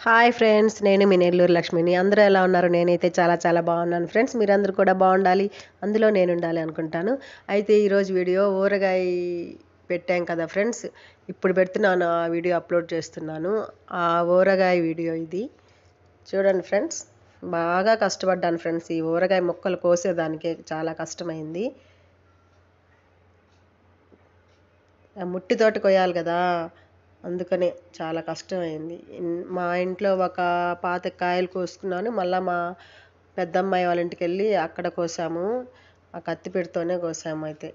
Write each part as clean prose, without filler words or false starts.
Hi friends, నేను మీ నెల్లూరు లక్ష్మిని. అందరూ ఎలా ఉన్నారు? నేనైతే చాలా చాలా బాగున్నాను ఫ్రెండ్స్. మీరందరూ కూడా బాగుండాలి, అందులో నేను ఉండాలి అనుకుంటాను. అయితే ఈరోజు వీడియో ఊరగాయ పెట్టాం కదా ఫ్రెండ్స్, ఇప్పుడు పెడుతున్నాను, ఆ వీడియో అప్లోడ్ చేస్తున్నాను. ఆ ఊరగాయ వీడియో ఇది చూడండి ఫ్రెండ్స్. బాగా కష్టపడ్డాను ఫ్రెండ్స్, ఈ ఊరగాయ ముక్కలు కోసేదానికే చాలా కష్టమైంది. ముట్టితోటి కొయ్యాలి కదా, అందుకనే చాలా కష్టమైంది. మా ఇంట్లో ఒక పాత కాయలు కోసుకున్నాను, మళ్ళీ మా పెద్దమ్మాయి వాళ్ళ ఇంటికి వెళ్ళి అక్కడ కోసాము. ఆ కత్తిపీటతోనే కోసాము. అయితే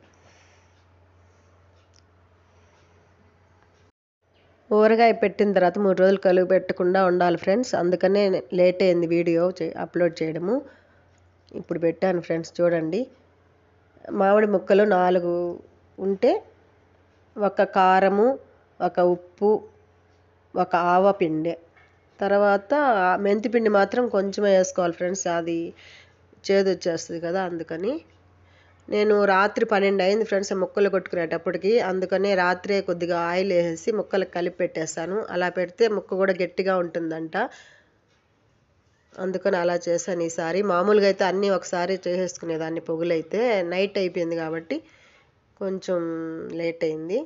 ఊరగాయ పెట్టిన తర్వాత 3 రోజులు కలుగు పెట్టకుండా ఉండాలి ఫ్రెండ్స్, అందుకనే లేట్ అయింది వీడియో అప్లోడ్ చేయడము. ఇప్పుడు పెట్టాను ఫ్రెండ్స్ చూడండి. మామిడి ముక్కలు 4 ఉంటే, ఒక కారము, ఒక ఉప్పు, ఒక ఆవపిండి, తర్వాత మెంతిపిండి మాత్రం కొంచెమే వేసుకోవాలి ఫ్రెండ్స్, అది చేదు వచ్చేస్తుంది కదా. అందుకని నేను రాత్రి 12 అయింది ఫ్రెండ్స్ ముక్కలు కొట్టుకునేటప్పటికి, అందుకనే రాత్రే కొద్దిగా ఆయిల్ వేసేసి ముక్కలకు కలిపి పెట్టేస్తాను. అలా పెడితే ముక్క కూడా గట్టిగా ఉంటుందంట, అందుకని అలా చేశాను ఈసారి. మామూలుగా అయితే అన్నీ ఒకసారి చేసేసుకునేదాన్ని, పొగులైతే నైట్ అయిపోయింది కాబట్టి కొంచెం లేట్ అయింది.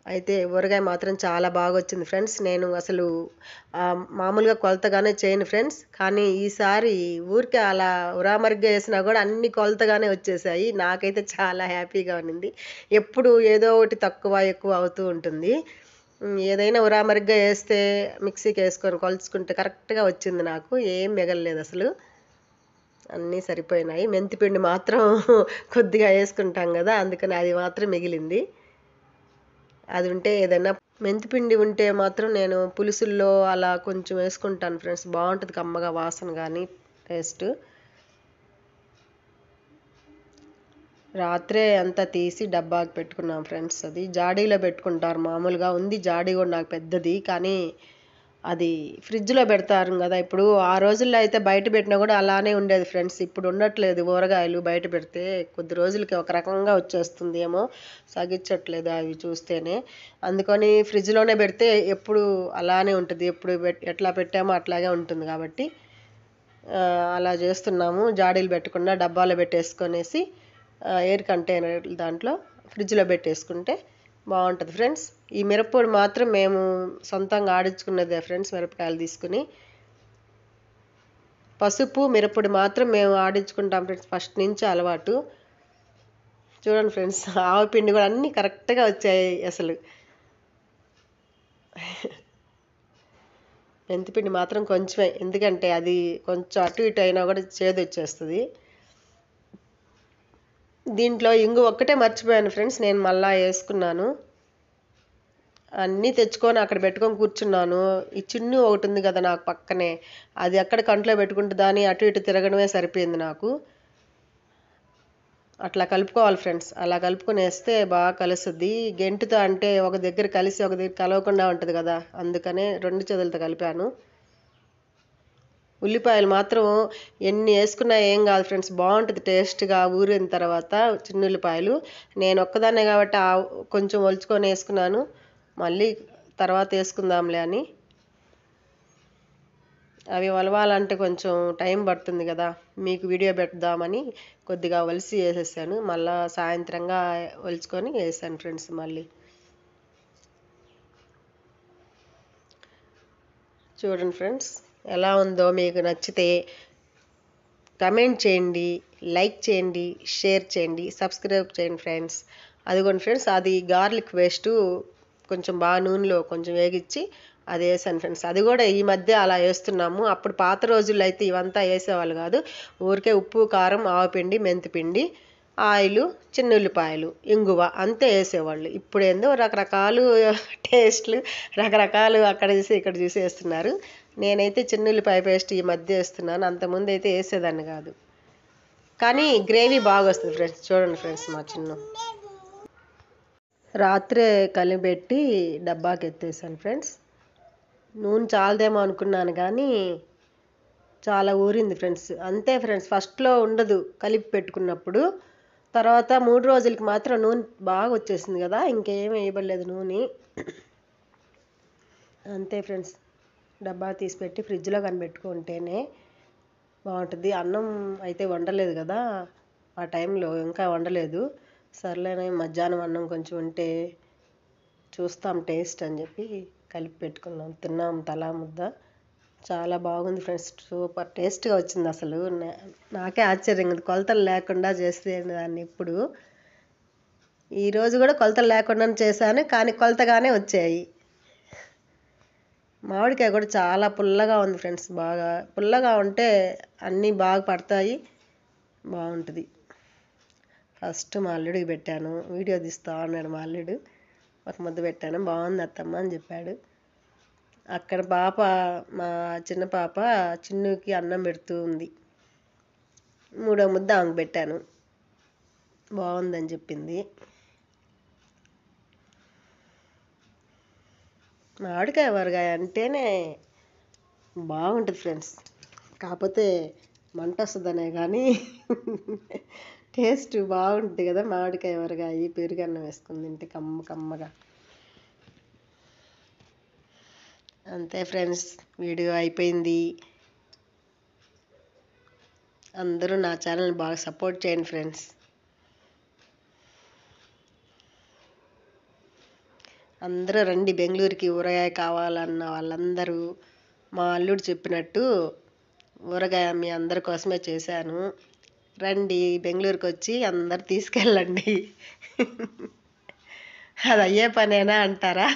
అయితే ఊరగాయ మాత్రం చాలా బాగా వచ్చింది ఫ్రెండ్స్. నేను అసలు మామూలుగా కొలతగానే చేయను ఫ్రెండ్స్, కానీ ఈసారి ఊరికే అలా ఉరామరిగ్గా వేసినా కూడా అన్ని కొలతగానే వచ్చేసాయి. నాకైతే చాలా హ్యాపీగా ఉన్నింది. ఎప్పుడు ఏదో ఒకటి తక్కువ ఎక్కువ అవుతూ ఉంటుంది. ఏదైనా ఉరామరిగ్గా వేస్తే మిక్సీకి వేసుకొని కొలుచుకుంటే కరెక్ట్గా వచ్చింది, నాకు ఏం మిగలలేదు అసలు, అన్నీ సరిపోయినాయి. మెంతిపిండి మాత్రం కొద్దిగా వేసుకుంటాం కదా, అందుకని అది మాత్రం మిగిలింది. అది ఉంటే ఏదైనా మెంతిపిండి ఉంటే మాత్రం నేను పులుసుల్లో అలా కొంచెం వేసుకుంటాను ఫ్రెండ్స్, బాగుంటుంది కమ్మగా వాసన కానీ టేస్ట్. రాత్రే అంతా తీసి డబ్బాకి పెట్టుకున్నాం ఫ్రెండ్స్. అది జాడీలో పెట్టుకుంటారు మామూలుగా, ఉంది జాడీ కూడా నాకు పెద్దది, కానీ అది ఫ్రిడ్జ్లో పెడతారు కదా. ఇప్పుడు ఆ రోజుల్లో అయితే బయట పెట్టినా కూడా అలానే ఉండేది ఫ్రెండ్స్, ఇప్పుడు ఉండట్లేదు. ఊరగాయలు బయట పెడితే కొద్ది రోజులకి ఒక రకంగా వచ్చేస్తుంది, ఏమో సాగించట్లేదు అవి చూస్తేనే. అందుకని ఫ్రిడ్జ్లోనే పెడితే ఎప్పుడు అలానే ఉంటుంది, ఎప్పుడు ఎట్లా పెట్టామో అట్లాగే ఉంటుంది కాబట్టి అలా చేస్తున్నాము. జాడీలు పెట్టకుండా డబ్బాలో పెట్టేసుకొనేసి ఎయిర్ కంటైనర్ దాంట్లో ఫ్రిడ్జ్లో పెట్టేసుకుంటే బాగుంటుంది ఫ్రెండ్స్. ఈ మిరప్పొడి మాత్రం మేము సొంతంగా ఆడించుకున్నదే ఫ్రెండ్స్, మిరపకాయలు తీసుకుని. పసుపు మిరప్పొడి మాత్రం మేము ఆడించుకుంటాం ఫ్రెండ్స్, ఫస్ట్ నుంచి అలవాటు. చూడండి ఫ్రెండ్స్, ఆవపిండి కూడా అన్నీ కరెక్ట్గా వచ్చాయి అసలు. మెంతిపిండి మాత్రం కొంచెమే, ఎందుకంటే అది కొంచెం అటు ఇటు అయినా కూడా చేదు వచ్చేస్తుంది. దీంట్లో ఇంగు ఒక్కటే మర్చిపోయాను ఫ్రెండ్స్, నేను మళ్ళా వేసుకున్నాను. అన్నీ తెచ్చుకొని అక్కడ పెట్టుకొని కూర్చున్నాను. ఈ చిన్ను ఒకటి ఉంది కదా నాకు పక్కనే, అది ఎక్కడ కంట్లో పెట్టుకుంటే దాన్ని అటు ఇటు తిరగడమే సరిపోయింది నాకు. అట్లా కలుపుకోవాలి ఫ్రెండ్స్, అలా కలుపుకొని వేస్తే బాగా కలుస్తుంది. గెంటుతో అంటే ఒక దగ్గర కలిసి ఒక దగ్గర కలవకుండా ఉంటుంది కదా, అందుకనే 2 చేతులతో కలిపాను. ఉల్లిపాయలు మాత్రం ఎన్ని వేసుకున్నా ఏం కాదు ఫ్రెండ్స్, బాగుంటుంది టేస్ట్గా ఊరిన తర్వాత చిన్న ఉల్లిపాయలు. నేను ఒక్కదాన్నే కాబట్టి కొంచెం ఒలుచుకొని వేసుకున్నాను, మళ్ళీ తర్వాత వేసుకుందాంలే అని. అవి ఒలవాలంటే కొంచెం టైం పడుతుంది కదా, మీకు వీడియో పెడదామని కొద్దిగా ఒలిసి వేసేసాను, మళ్ళీ సాయంత్రంగా ఒలుచుకొని వేసాను ఫ్రెండ్స్. మళ్ళీ చూడండి ఫ్రెండ్స్ ఎలా ఉందో, మీకు నచ్చితే కమెంట్ చేయండి, లైక్ చేయండి, షేర్ చేయండి, సబ్స్క్రైబ్ చేయండి ఫ్రెండ్స్. అదిగోండి ఫ్రెండ్స్, అది గార్లిక్ పేస్టు కొంచెం బాగా నూనెలో కొంచెం వేగించి అది వేసాను ఫ్రెండ్స్. అది కూడా ఈ మధ్య అలా వేస్తున్నాము, అప్పుడు పాత రోజుల్లో అయితే ఇవంతా వేసేవాళ్ళు కాదు. ఊరికే ఉప్పు కారం ఆవపిండి మెంతిపిండి ఆయిల్ చిన్న ఉల్లిపాయలు ఇంగువ అంతే వేసేవాళ్ళు. ఇప్పుడు ఏందో రకరకాలు టేస్ట్లు, రకరకాలు అక్కడ చూసి ఇక్కడ చూసి వేస్తున్నారు. నేనైతే చిన్న ఉల్లిపాయ పేస్ట్ ఈ మధ్య వేస్తున్నాను, అంతకుముందు అయితే వేసేదాన్ని కాదు. కానీ గ్రేవీ బాగా వస్తుంది ఫ్రెండ్స్. చూడండి ఫ్రెండ్స్, మా చిన్న రాత్రే కలిపెట్టి డబ్బాకి ఎత్తేసాను ఫ్రెండ్స్. నూనె చాలదేమో అనుకున్నాను కానీ చాలా ఊరింది ఫ్రెండ్స్. అంతే ఫ్రెండ్స్, ఫస్ట్లో ఉండదు కలిపి పెట్టుకున్నప్పుడు, తర్వాత 3 రోజులకి మాత్రం నూనె బాగా వచ్చేసింది కదా, ఇంకేం వేయబడలేదు నూనె. అంతే ఫ్రెండ్స్. డబ్బా తీసి పెట్టి ఫ్రిడ్జ్లో కనిపెట్టుకుంటేనే బాగుంటుంది. అన్నం అయితే వండలేదు కదా ఆ టైంలో, ఇంకా వండలేదు. సర్లేనే మధ్యాహ్నం అన్నం కొంచెం ఉంటే చూస్తాం టేస్ట్ అని చెప్పి కలిపి పెట్టుకున్నాం, తిన్నాం తలా ముద్ద. చాలా బాగుంది ఫ్రెండ్స్, సూపర్ టేస్ట్గా వచ్చింది. అసలు నాకే ఆశ్చర్యంగా ఉంది, కొలతలు లేకుండా చేస్తే దాన్ని. ఇప్పుడు ఈరోజు కూడా కొలతలు లేకుండా చేశాను, కానీ కొలతగానే వచ్చాయి. మామిడికాయ కూడా చాలా పుల్లగా ఉంది ఫ్రెండ్స్, బాగా పుల్లగా ఉంటే అన్నీ బాగా పడతాయి, బాగుంటుంది. ఫస్ట్ మా అల్లుడికి పెట్టాను, వీడియో తీస్తా ఉన్నాడు మా అల్లుడు. ఒక ముద్ద పెట్టాను, బాగుంది అత్తమ్మ అని చెప్పాడు. అక్కడ పాప, మా చిన్న పాప చిన్నుకి అన్నం పెడుతూ ఉంది. 3వ ముద్ద ఆమెకు పెట్టాను, బాగుందని చెప్పింది. మామిడికాయ ఊరగాయ అంటేనే బాగుంటుంది ఫ్రెండ్స్, కాకపోతే మంట వస్తుందనే కానీ టేస్ట్ బాగుంటుంది కదా మామిడికాయ ఊరగాయ. పెరుగన్నం వేసుకుని తింటే కమ్మగా. అంతే ఫ్రెండ్స్, వీడియో అయిపోయింది. అందరూ నా ఛానల్ని బాగా సపోర్ట్ చేయండి ఫ్రెండ్స్. అందరూ రండి బెంగళూరుకి, ఊరగాయ కావాలన్న వాళ్ళందరూ మా అల్లుడు చెప్పినట్టు ఊరగాయ మీ అందరి కోసమే చేశాను. రండి బెంగళూరుకి వచ్చి అందరు తీసుకెళ్ళండి. అది అయ్యే పనేనా అంటారా?